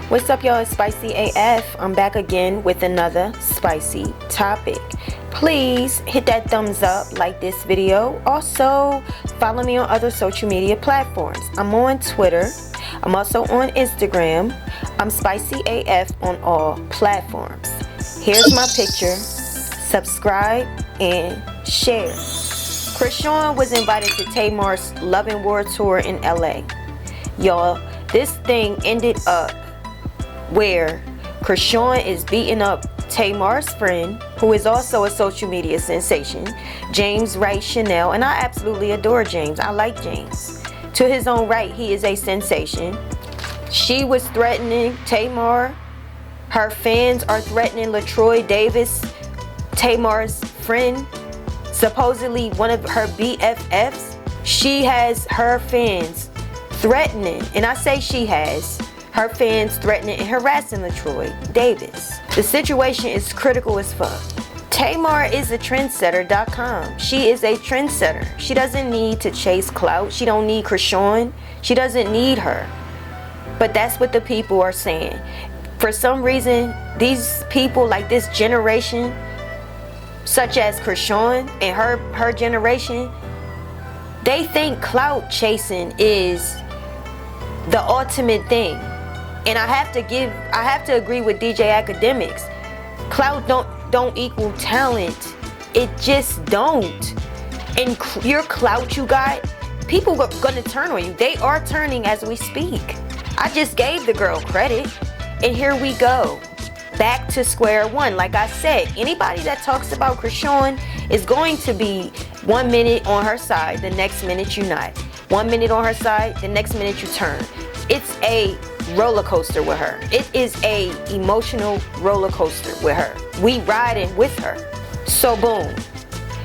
What's up, y'all? It's Spicy AF. I'm back again with another spicy topic. Please hit that thumbs up, like this video. Also, follow me on other social media platforms. I'm on Twitter. I'm also on Instagram. I'm Spicy AF on all platforms. Here's my picture. Subscribe and share. Chrisean was invited to Tamar's Love and War tour in LA. Y'all, this thing ended up where Chrisean is beating up Tamars Friend, who is also a social media sensation, James Wright Chanel, and I absolutely adore James. I like James. To his own right, he is a sensation. She was threatening Tamar. Her fans are threatening LeTroy Davis Tamars Friend, supposedly one of her BFFs. She has her fans threatening, and I say she has, her fans threatening and harassing LeTroy Davis. The situation is critical as fuck. Tamar is a trendsetter.com. She is a trendsetter. She doesn't need to chase clout. She don't need Chrisean. She doesn't need her. But that's what the people are saying. For some reason, these people, like this generation, such as Chrisean and her generation, they think clout chasing is the ultimate thing. And I have to agree with DJ Academics. Clout don't equal talent. It just don't. And your clout you got, people are gonna turn on you. They are turning as we speak. I just gave the girl credit, and here we go. Back to square one. Like I said, anybody that talks about Chrisean is going to be 1 minute on her side, the next minute you're not. 1 minute on her side, the next minute you turn. It's a roller coaster with her. It is a emotional roller coaster with her. We riding with her. So boom,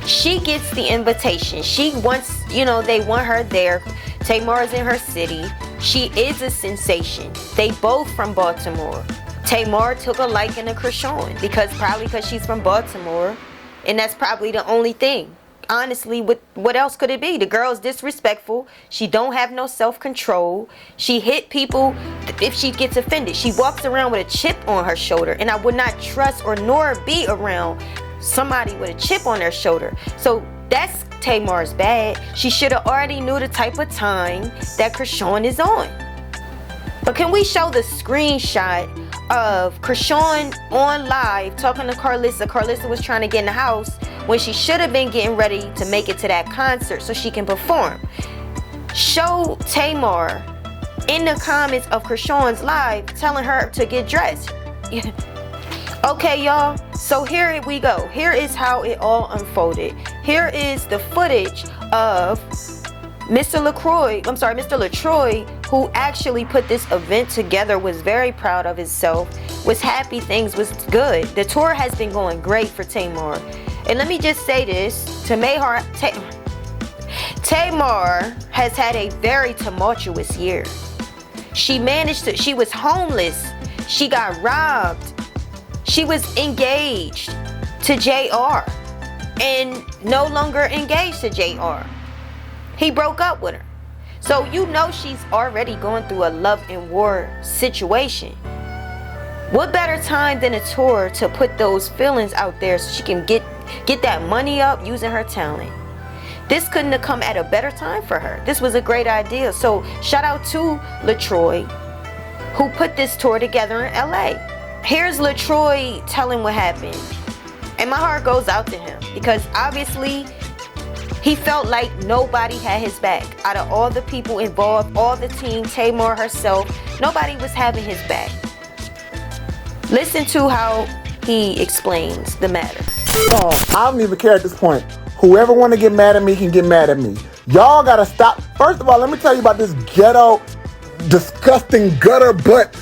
she gets the invitation. She wants, they want her there. Tamar's in her city. She is a sensation. They both from Baltimore. Tamar took a liking to Chrisean probably because she's from Baltimore, and that's probably the only thing. Honestly, what else could it be? The girl's disrespectful. She don't have no self-control. She hit people if she gets offended. She walks around with a chip on her shoulder, and I would not trust or nor be around somebody with a chip on their shoulder. So that's Tamar's bad. She should have already knew the type of time that Chrisean is on. But can we show the screenshot of Chrisean on live talking to Carlissa? Carlissa was trying to get in the house when she should have been getting ready to make it to that concert so she can perform. Show Tamar in the comments of Chrisean's live telling her to get dressed. Okay, y'all, so here we go. Here is how it all unfolded. Here is the footage of Mr. LeTroy, who actually put this event together, was very proud of himself, was happy things was good. The tour has been going great for Tamar. And let me just say this, Tamar has had a very tumultuous year. She was homeless. She got robbed. She was engaged to JR and no longer engaged to JR. He broke up with her. So she's already going through a love and war situation. What better time than a tour to put those feelings out there so she can get that money up using her talent? This couldn't have come at a better time for her. This was a great idea. So shout out to LeTroy, who put this tour together in LA. Here's LeTroy telling what happened. And my heart goes out to him because obviously he felt like nobody had his back. Out of all the people involved, all the team, Tamar herself, nobody was having his back. Listen to how he explains the matter. I don't even care at this point. Whoever want to get mad at me can get mad at me. Y'all gotta stop. First of all, let me tell you about this ghetto, disgusting gutter butt.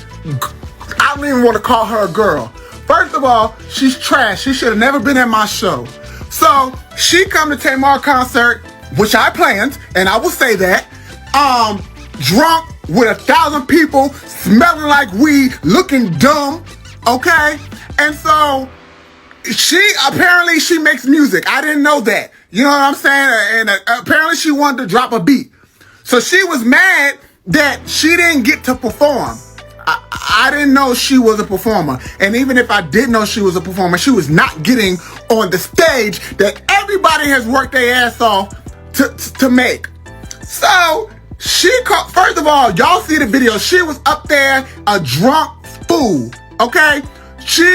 I don't even want to call her a girl. First of all, she's trash. She should have never been at my show. So she come to Tamar concert, which I planned, and I will say that, drunk with 1,000 people, smelling like weed, looking dumb, okay? And so apparently she makes music. I didn't know that. You know what I'm saying? And apparently she wanted to drop a beat. So she was mad that she didn't get to perform. I I didn't know she was a performer. And even if I did know she was a performer, she was not getting on the stage that everybody has worked their ass off to make. So she called, first of all, y'all see the video. She was up there a drunk fool. Okay? So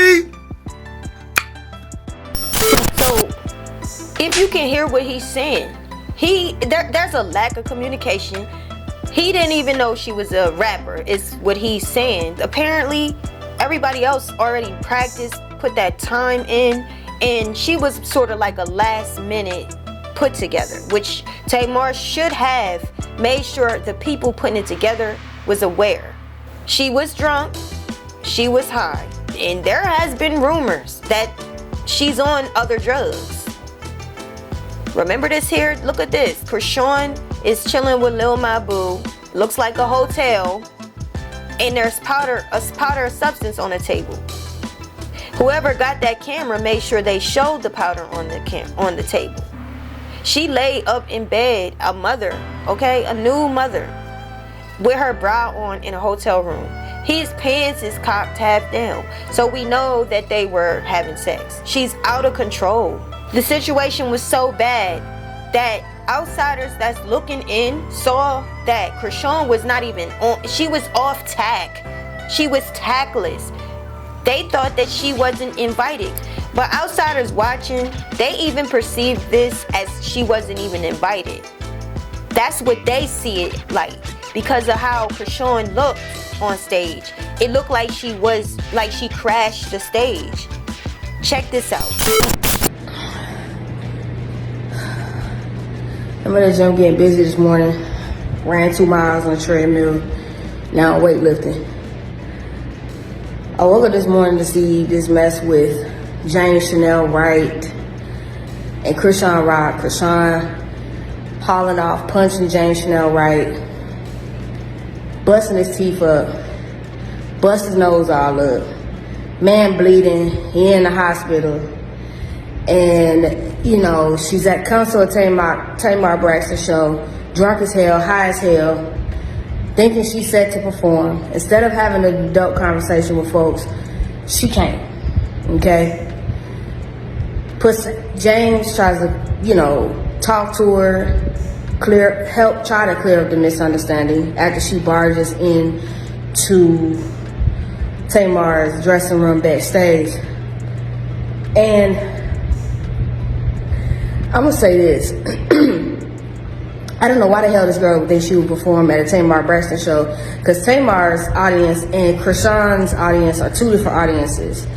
if you can hear what he's saying, there's a lack of communication. He didn't even know she was a rapper, is what he's saying. Apparently, everybody else already practiced, put that time in, and she was sort of like a last minute put together, which Tamar should have made sure the people putting it together was aware. She was drunk, she was high, and there has been rumors that she's on other drugs. Remember this here? Look at this. Chrisean is chilling with Lil Mabu. Looks like a hotel. And there's a powder substance on the table. Whoever got that camera made sure they showed the powder on the table. She lay up in bed, a mother, okay? A new mother, with her bra on in a hotel room. His pants is cocked half down. So we know that they were having sex. She's out of control. The situation was so bad that outsiders that's looking in saw that Chrisean was not even on. She was off tack. She was tactless. They thought that she wasn't invited. But outsiders watching, they even perceived this as she wasn't even invited. That's what they see it like because of how Chrisean looked on stage. It looked like she crashed the stage. Check this out. I'm at the gym getting busy this morning. Ran 2 miles on a treadmill. Now I'm weightlifting. I woke up this morning to see this mess with James Chanel Wright and Chrisean Rock. Chrisean hauling off, punching James Chanel Wright, busting his teeth up, bust his nose all up. Man bleeding, he in the hospital. And, you know, she's at Council of Tamar Braxton show, drunk as hell, high as hell, thinking she's set to perform. Instead of having an adult conversation with folks, she can't, okay? James tries to, you know, talk to her, help try to clear up the misunderstanding after she barges in to Tamar's dressing room backstage. And I'm gonna say this. I don't know why the hell this girl would think she would perform at a Tamar Braxton show, because Tamar's audience and Chrisean's audience are 2 different audiences.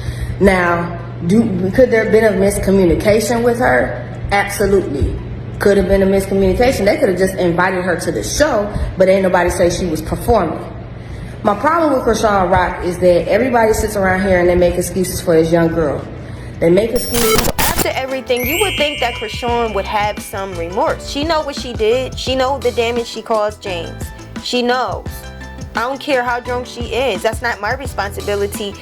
Now, could there have been a miscommunication with her? Absolutely. Could have been a miscommunication. They could have just invited her to the show, but ain't nobody say she was performing. My problem with Chrisean Rock is that everybody sits around here and they make excuses for this young girl. They make excuses. After everything, you would think that Chrisean would have some remorse. She know what she did. She know the damage she caused James. She knows. I don't care how drunk she is. That's not my responsibility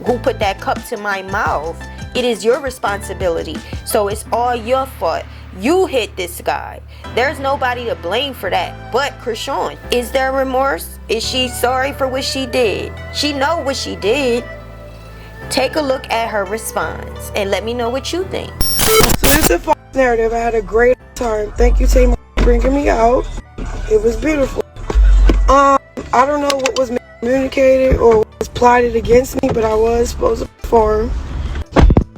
who put that cup to my mouth. It is your responsibility. So it's all your fault. You hit this guy. There's nobody to blame for that but Chrisean. Is there remorse? Is she sorry for what she did? She know what she did. Take a look at her response and let me know what you think. So this is a false narrative. I had a great time. Thank you, Tamar, for bringing me out. It was beautiful. I don't know what was communicated or what was plotted against me, but I was supposed to perform.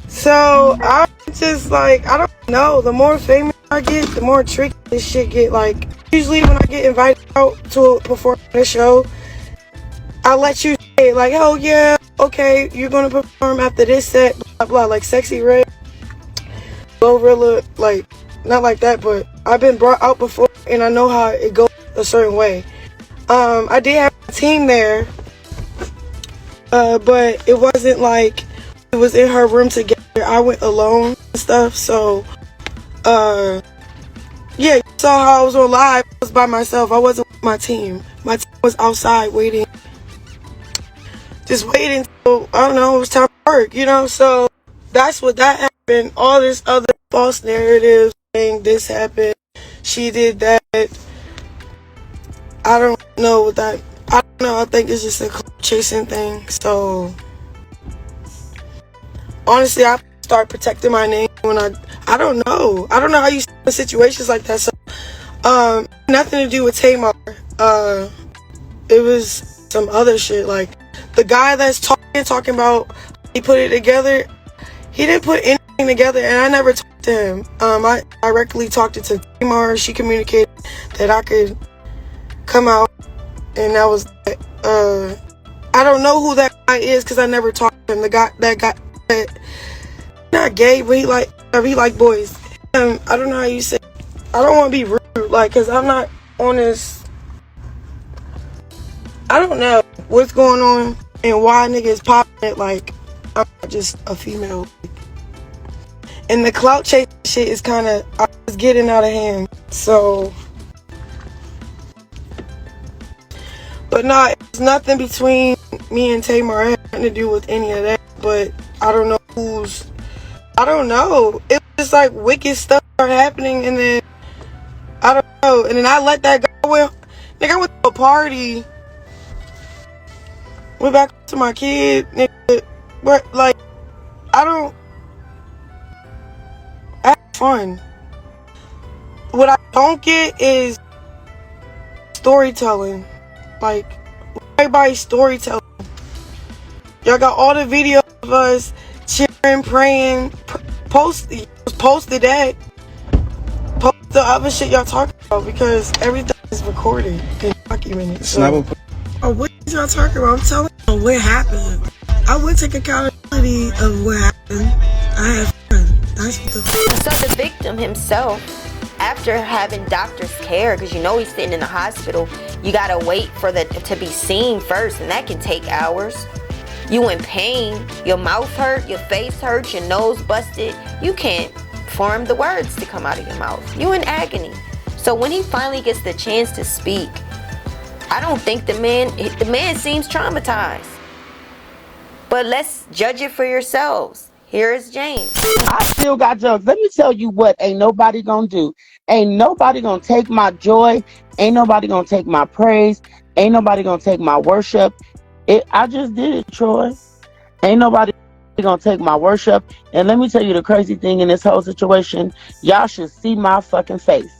So I'm just like, I don't know. The more famous I get, the more tricky this shit get. Like, usually when I get invited out to perform at a show, I let you say like, oh yeah, okay, you're gonna perform after this set, blah blah, like Sexy Red, Glorilla, like not like that, but I've been brought out before and I know how it goes a certain way. I did have a team there, but it wasn't like it was in her room together. I went alone and stuff, so yeah, you saw how I was on live. I was by myself. I wasn't with my team. My team was outside waiting, just waiting till, I don't know, it was time to work, you know. So that's what that happened. All this other false narrative saying this happened, she did that. I don't know what that, I don't know. I think it's just a chasing thing. So honestly, I start protecting my name when I don't know. I don't know how you in situations like that. So nothing to do with Tamar. It was some other shit. Like the guy that's talking about he put it together. He didn't put anything together, and I never talked to him. I directly talked to Tamar. She communicated that I could come out, and that was I don't know who that guy is because I never talked to him. That guy not gay, but he like boys. I don't know how you say. I don't want to be rude, like, cause I'm not on this. I don't know what's going on and why niggas popping it like I'm just a female. And the clout chase shit is kind of getting out of hand. So, but nah, it's nothing between me and Tamar. It had nothing to do with any of that. But I don't know I don't know. It's just like wicked stuff started happening, and then I don't know. And then I let that go. Well, nigga, I went to a party. Went back to my kid, nigga. But like, I have fun. What I don't get is storytelling. Like, everybody's storytelling. Y'all got all the videos of us cheering, praying, posted that. Post the other shit y'all talking about because everything is recorded and documented. So. Oh, what y'all talking about? I'm telling you what happened. I would take accountability of what happened. I have fun. That's what So the victim himself, after having doctor's care, because you know he's sitting in the hospital, you gotta wait for to be seen first, and that can take hours. You in pain, your mouth hurt, your face hurts, your nose busted. You can't form the words to come out of your mouth. You in agony. So when he finally gets the chance to speak, I don't think the man seems traumatized. But let's judge it for yourselves. Here is James. I still got jokes. Let me tell you what ain't nobody gonna do. Ain't nobody gonna take my joy. Ain't nobody gonna take my praise. Ain't nobody gonna take my worship. I just did it, Troy. Ain't nobody gonna take my worship. And let me tell you the crazy thing in this whole situation. Y'all should see my fucking face.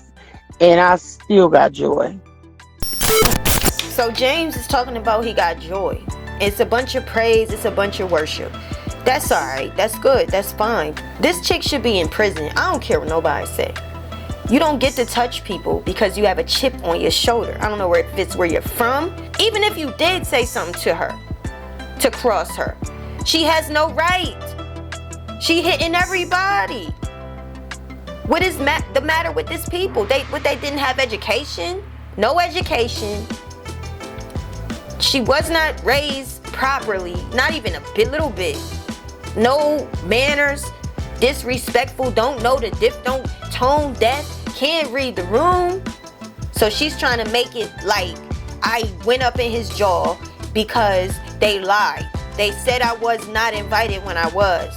And I still got joy. So James is talking about he got joy. It's a bunch of praise. It's a bunch of worship. That's all right. That's good. That's fine. This chick should be in prison. I don't care what nobody say. You don't get to touch people because you have a chip on your shoulder. I don't know if it's where you're from. Even if you did say something to her, to cross her, she has no right. She hitting everybody. What is the matter with these people? They didn't have education? No education. She was not raised properly, not even a little bit. No manners, disrespectful, don't know the don't tone deaf, can't read the room. So she's trying to make it like I went up in his jaw because they lied. They said I was not invited when I was.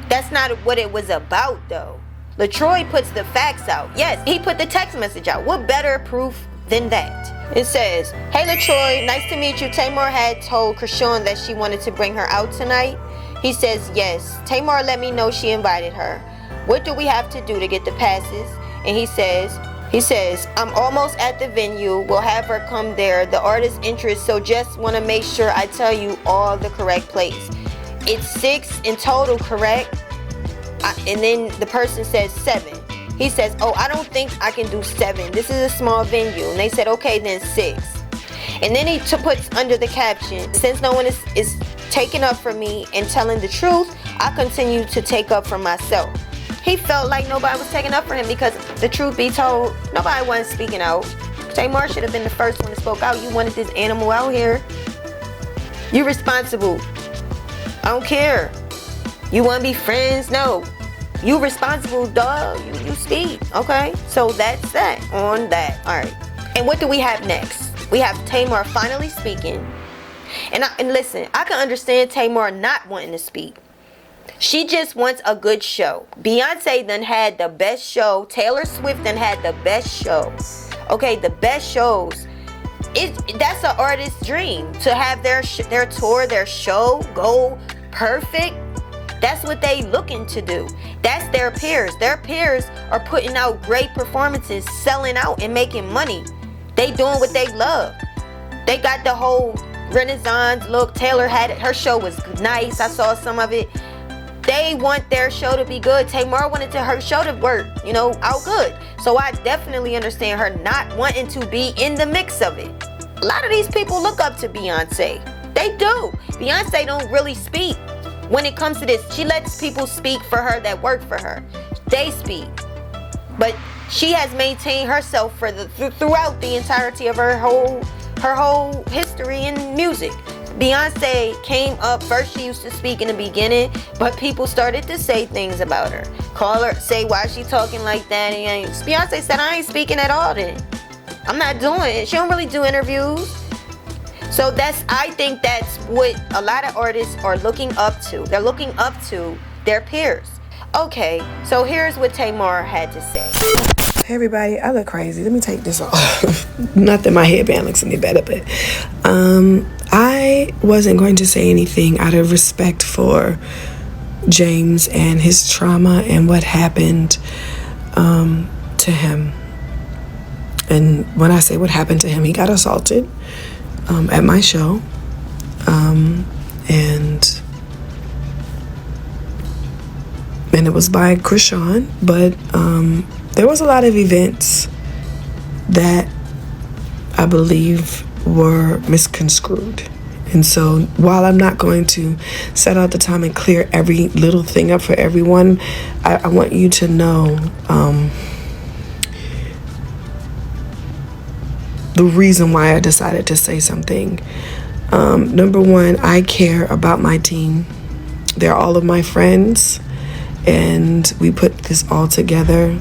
That's not what it was about though. LeTroy puts the facts out. Yes, he put the text message out. What better proof than that? It says, "Hey LeTroy, nice to meet you. Tamar had told Chrisean that she wanted to bring her out tonight." He says, "Yes. Tamar let me know she invited her. What do we have to do to get the passes?" And he says, "I'm almost at the venue. We'll have her come there. The artist interest, so just want to make sure I tell you all the correct place. It's 6 in total, correct?" And then the person says 7. He says, "Oh, I don't think I can do 7. This is a small venue." And they said, "Okay, then 6. And then he puts under the caption, "Since no one is taking up for me and telling the truth, I continue to take up for myself." He felt like nobody was taking up for him because the truth be told, nobody wasn't speaking out. Tamar should have been the first one to spoke out. You wanted this animal out here. You responsible. I don't care. You want to be friends? No. You responsible, dog. You speak. Okay. So that's that on that. All right. And what do we have next? We have Tamar finally speaking. And listen, I can understand Tamar not wanting to speak. She just wants a good show. Beyonce done had the best show. Taylor Swift done had the best show. Okay, the best shows. That's an artist's dream, to have their tour, their show go perfect. That's what they looking to do. That's their peers. Their peers are putting out great performances, selling out and making money. They doing what they love. They got the whole Renaissance look. Taylor had it. Her show was nice. I saw some of it. They want their show to be good. Tamar wanted her show to work, out good. So I definitely understand her not wanting to be in the mix of it. A lot of these people look up to Beyonce. They do. Beyonce don't really speak when it comes to this. She lets people speak for her that work for her. They speak. But she has maintained herself throughout the entirety of her whole history in music. Beyonce came up first. She used to speak in the beginning, but people started to say things about her. Call her, say why she talking like that. And Beyonce said, I ain't speaking at all then. I'm not doing it. She don't really do interviews. So I think that's what a lot of artists are looking up to. They're looking up to their peers. Okay, so here's what Tamar had to say. Hey everybody, I look crazy. Let me take this off. Not that my headband looks any better, but I wasn't going to say anything out of respect for James and his trauma and what happened to him. And when I say what happened to him, he got assaulted at my show, and it was by Chrisean, but there was a lot of events that I believe were misconstrued. And so while I'm not going to set out the time and clear every little thing up for everyone, I want you to know the reason why I decided to say something. Number one, I care about my team. They're all of my friends, and we put this all together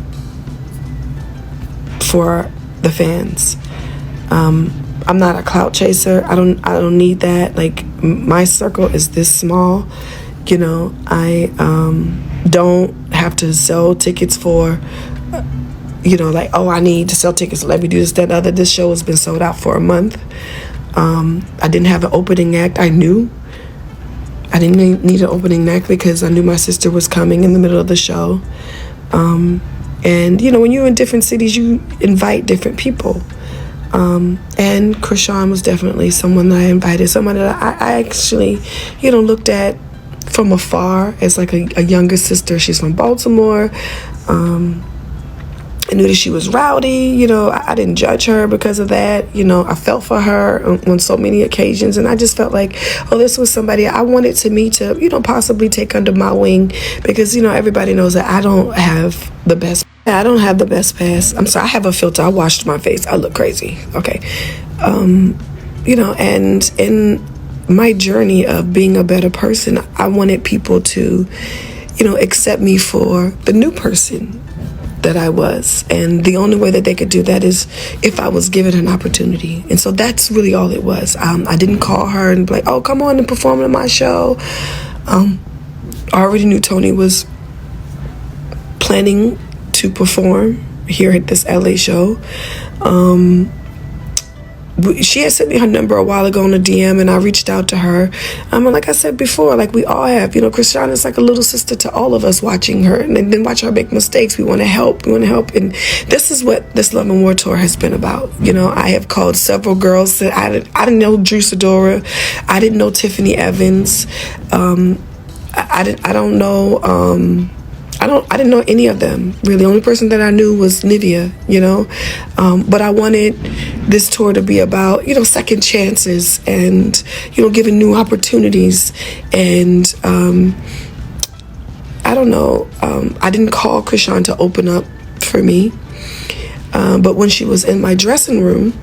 for the fans. I'm not a clout chaser. I don't need that. Like, my circle is this small. I don't have to sell tickets for I need to sell tickets, let me do this, that, and other. This show has been sold out for a month. I didn't have an opening act. I knew I didn't need an opening act because I knew my sister was coming in the middle of the show. And when you're in different cities, you invite different people. And Chrisean was definitely someone that I invited, someone that I actually, looked at from afar as like a younger sister. She's from Baltimore. I knew that she was rowdy. I didn't judge her because of that. I felt for her on so many occasions, and I just felt like, this was somebody I wanted to meet to, possibly take under my wing, because, everybody knows that I don't have the best. I don't have the best pass. I'm sorry, I have a filter. I washed my face. I look crazy. Okay. And in my journey of being a better person, I wanted people to, accept me for the new person that I was. And the only way that they could do that is if I was given an opportunity. And so that's really all it was. I didn't call her and be like, oh, come on and perform in my show. I already knew Tony was planning to perform here at this LA show. She had sent me her number a while ago on a DM, and I reached out to her. Like I said before, like we all have, Chrisean is like a little sister to all of us, watching her and then watch her make mistakes. We want to help. And this is what this Love and War tour has been about. I have called several girls that I didn't know Drew Sidora. I didn't know Tiffany Evans. I don't know. I didn't know any of them, really. The only person that I knew was Nivea, but I wanted this tour to be about, second chances and, giving new opportunities. And I don't know, I didn't call Chrisean to open up for me, but when she was in my dressing room,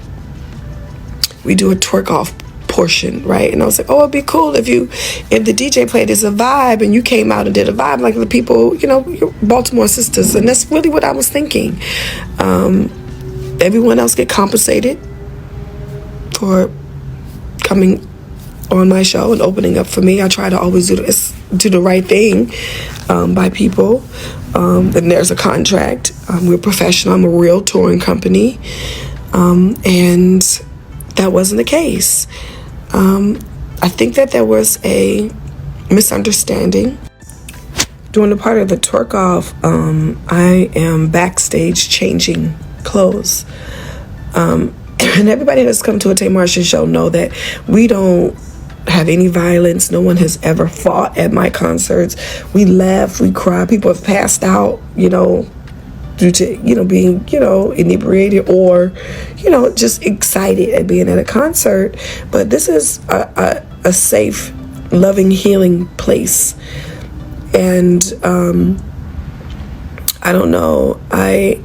we do a twerk off portion, right? And I was like, it'd be cool if the DJ played as a vibe and you came out and did a vibe like the people, your Baltimore sisters. And that's really what I was thinking. Everyone else get compensated for coming on my show and opening up for me. I try to always do the right thing by people. And there's a contract. We're professional. I'm a real touring company. And that wasn't the case. I think that there was a misunderstanding. During the part of the twerk off, I am backstage changing clothes. And everybody that's come to a Tamars show know that we don't have any violence. No one has ever fought at my concerts. We laugh, we cry. People have passed out, due to, being, inebriated or, just excited at being at a concert. But this is a safe, loving, healing place. And I don't know, I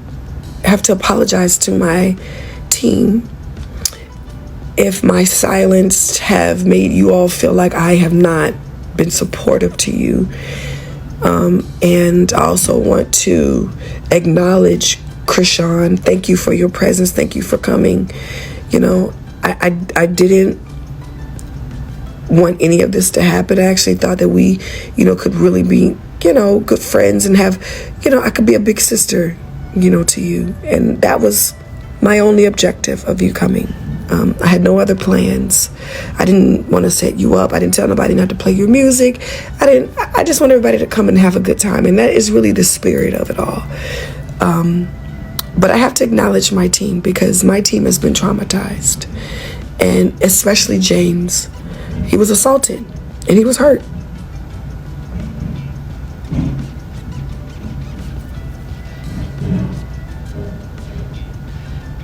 have to apologize to my team if my silence have made you all feel like I have not been supportive to you. And I also want to acknowledge Chrisean. Thank you for your presence. Thank you for coming. I didn't want any of this to happen. I actually thought that we, could really be, good friends and have, I could be a big sister, to you. And that was my only objective of you coming. I had no other plans. I didn't want to set you up. I didn't tell nobody not to play your music. I just want everybody to come and have a good time. And that is really the spirit of it all. But I have to acknowledge my team because my team has been traumatized. And especially James. He was assaulted and he was hurt.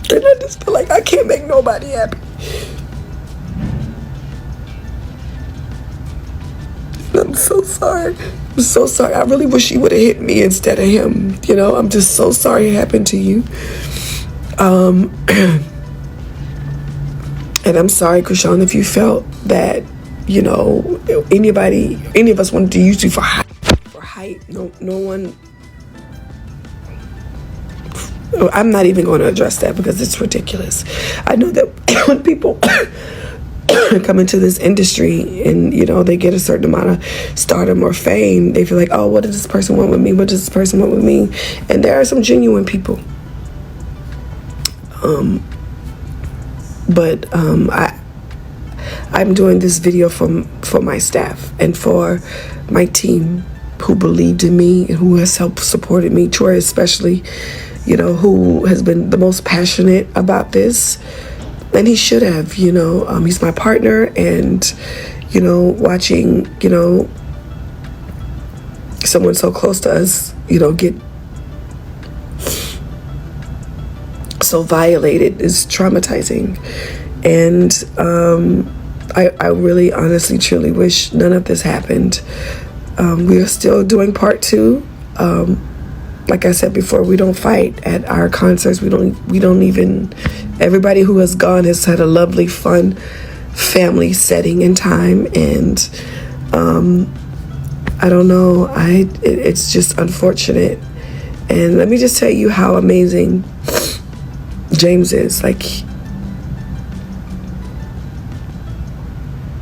And I just feel like I can't make nobody happy. And I'm so sorry. I'm so sorry. I really wish you would have hit me instead of him. I'm just so sorry it happened to you. And I'm sorry, Chrisean, if you felt that, any of us wanted to use you for height. No one. I'm not even going to address that because it's ridiculous. I know that when people come into this industry and, they get a certain amount of stardom or fame, they feel like, oh, what does this person want with me? What does this person want with me? And there are some genuine people. But I'm doing this video for my staff and for my team who believed in me and who has helped supported me. Troy especially, who has been the most passionate about this. And he should have, he's my partner. And, watching, someone so close to us, get so violated is traumatizing. And I really honestly truly wish none of this happened. We are still doing part 2. Like I said before, we don't fight at our concerts. We don't even, everybody who has gone has had a lovely, fun family setting and time. And I don't know, it's just unfortunate. And let me just tell you how amazing James is. Like,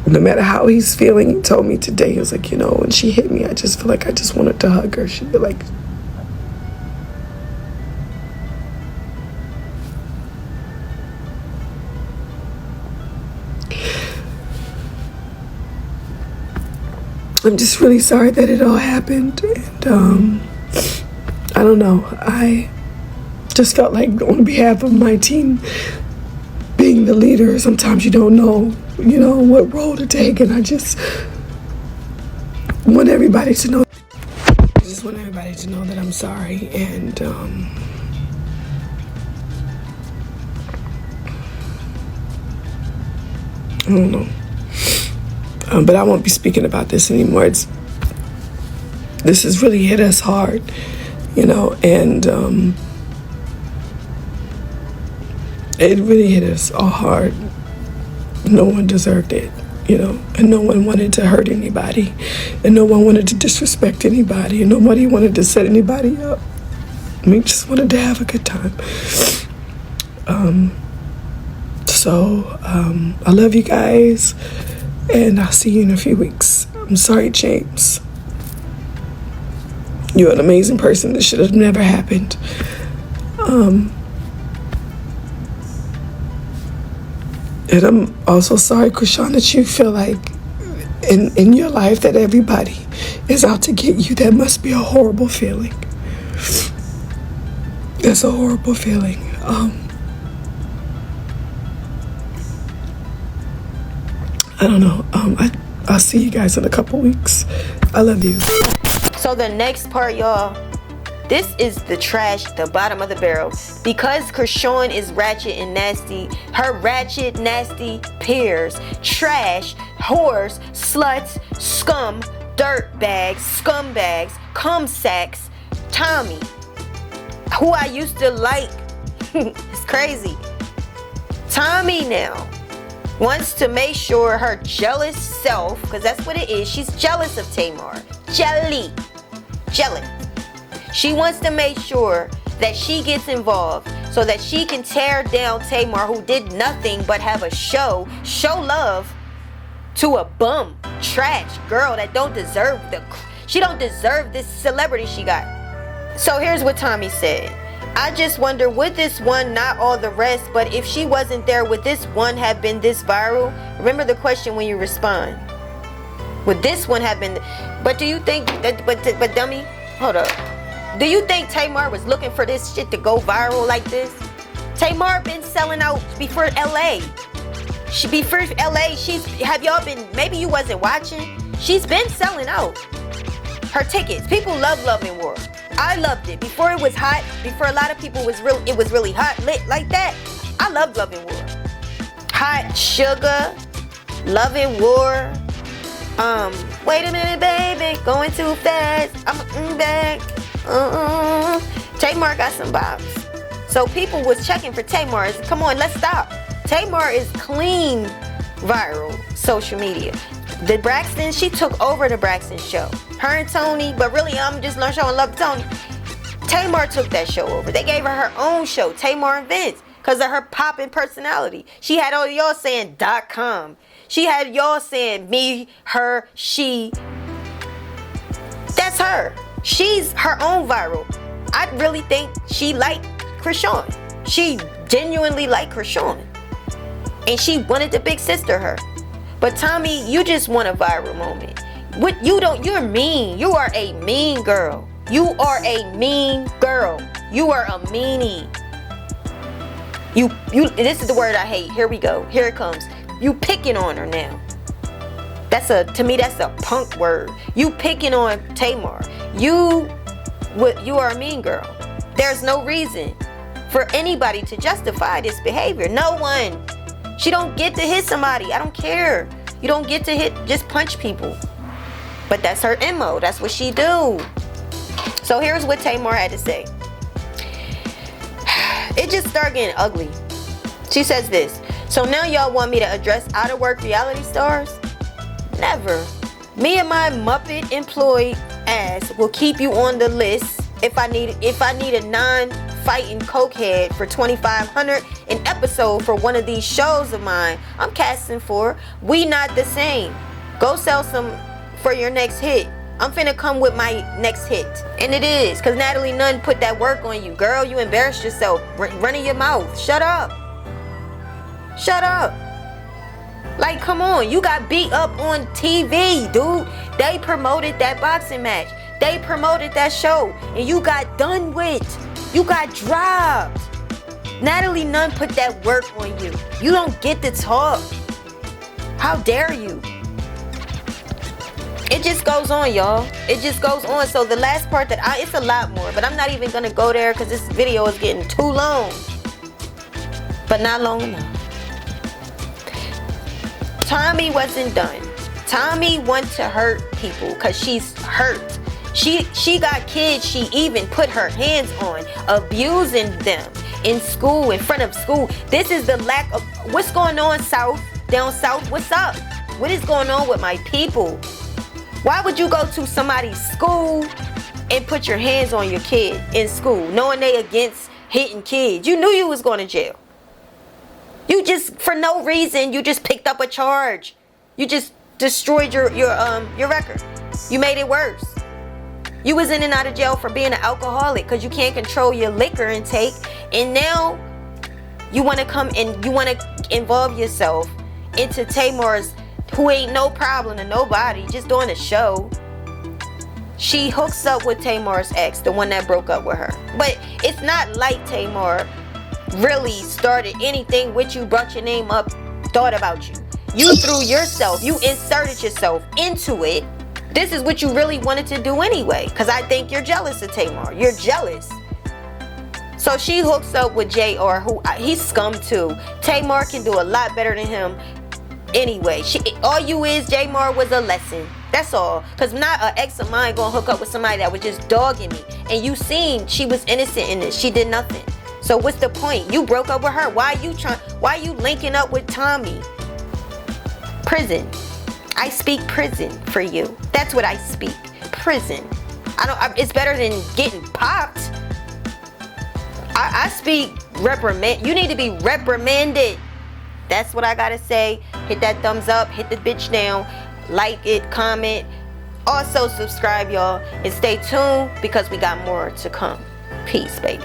no matter how he's feeling, he told me today, he was like, when she hit me, I just feel like I just wanted to hug her. She'd be like, I'm just really sorry that it all happened. And I don't know, I just felt like on behalf of my team, being the leader, sometimes you don't know, what role to take. And I just want everybody to know. That I'm sorry. And I don't know. But I won't be speaking about this anymore. This has really hit us hard, and it really hit us all hard. No one deserved it, and no one wanted to hurt anybody, and no one wanted to disrespect anybody, and nobody wanted to set anybody up. We just wanted to have a good time. So I love you guys. And I'll see you in a few weeks. I'm sorry, James. You're an amazing person. This should have never happened. And I'm also sorry, Chrisean, that you feel like in your life that everybody is out to get you. That must be a horrible feeling. That's a horrible feeling. I don't know. I'll see you guys in a couple weeks. I love you. So the next part, y'all, this is the trash, the bottom of the barrel. Because Chrisean is ratchet and nasty, her ratchet, nasty peers, trash, whores, sluts, scum, dirt bags, scumbags, cum sacks, Tommie, who I used to like. It's crazy. Tommie now wants to make sure her jealous self, because that's what it is, she's jealous of Tamar. Jealous. She wants to make sure that she gets involved so that she can tear down Tamar, who did nothing but have a show love to a bum, trash girl that she don't deserve this celebrity she got. So here's what Tommie said. I just wonder, would this one, not all the rest, but if she wasn't there, would this one have been this viral? Remember the question when you respond. Would this one have been? But do you think that? But dummy, hold up. Do you think Tamar was looking for this shit to go viral like this? Tamar been selling out before LA. Have y'all been? Maybe you wasn't watching. She's been selling out her tickets. People love Love and War. I loved it before it was hot. Before a lot of people it was really hot, lit like that. I loved Love and War. Hot Sugar, Love and War. Wait a minute, baby, going too fast. I'm back. Tamar got some bops. So people was checking for Tamar. Come on, let's stop. Tamar is clean viral social media. The Braxton, she took over the Braxton show. Her and Tony, but really I'm just not showing love to Tony. Tamar took that show over. They gave her own show, Tamar and Vince, because of her popping personality. She had all y'all saying .com. She had y'all saying me, her, she. That's her. She's her own viral. I really think she liked Chrisean. She genuinely liked Chrisean. And she wanted to big sister her. But Tommie, you just want a viral moment. You're mean. You are a mean girl. You are a mean girl. You are a meanie. This is the word I hate. Here we go. Here it comes. You picking on her now. To me, that's a punk word. You picking on Tamar. You are a mean girl. There's no reason for anybody to justify this behavior. No one. She don't get to hit somebody. I don't care. You don't get to just punch people. But that's her MO. That's what she do. So here's what Tamar had to say. It just started getting ugly. She says this. So now y'all want me to address out of work reality stars? Never. Me and my Muppet employee ass will keep you on the list if I need a non-fighting cokehead for $2,500 an episode for one of these shows of mine I'm casting for. We not the same. Go sell some for your next hit. I'm finna come with my next hit. And it is, because Natalie Nunn put that work on you. Girl, you embarrassed yourself running your mouth. Shut up. Shut up. Like, come on. You got beat up on TV, dude. They promoted that boxing match. They promoted that show. And you got done with. You got dropped. Natalie Nunn put that work on you. You don't get to talk. How dare you? It just goes on, y'all. It just goes on. So the last part it's a lot more, but I'm not even gonna go there because this video is getting too long. But not long enough. Tommie wasn't done. Tommie wants to hurt people because she's hurt. She got kids she even put her hands on, abusing them in school, in front of school. This is the lack of what's going on down south. What's up? What is going on with my people? Why would you go to somebody's school and put your hands on your kid in school, knowing they against hitting kids? You knew you was going to jail. You just, for no reason, you just picked up a charge. You just destroyed your record. You made it worse. You was in and out of jail for being an alcoholic because you can't control your liquor intake, and now you want to come and you want to involve yourself into Tamar's, who ain't no problem to nobody, just doing a show. She hooks up with Tamar's ex, the one that broke up with her. But it's not like Tamar really started anything with you, brought your name up, thought about you. You threw yourself, you inserted yourself into it. This is what you really wanted to do anyway, because I think you're jealous of Tamar. You're jealous. So she hooks up with JR, who he's scum too. Tamar can do a lot better than him anyway. All you is, Tamar was a lesson. That's all. Because not an ex of mine gonna hook up with somebody that was just dogging me. And you seen she was innocent in this. She did nothing. So what's the point? You broke up with her. Why you linking up with Tommie? Prison. I speak prison for you. That's what I speak. Prison. It's better than getting popped. I speak reprimand. You need to be reprimanded. That's what I gotta say. Hit that thumbs up. Hit the bitch down. Like it. Comment. Also subscribe, y'all. And stay tuned because we got more to come. Peace, baby.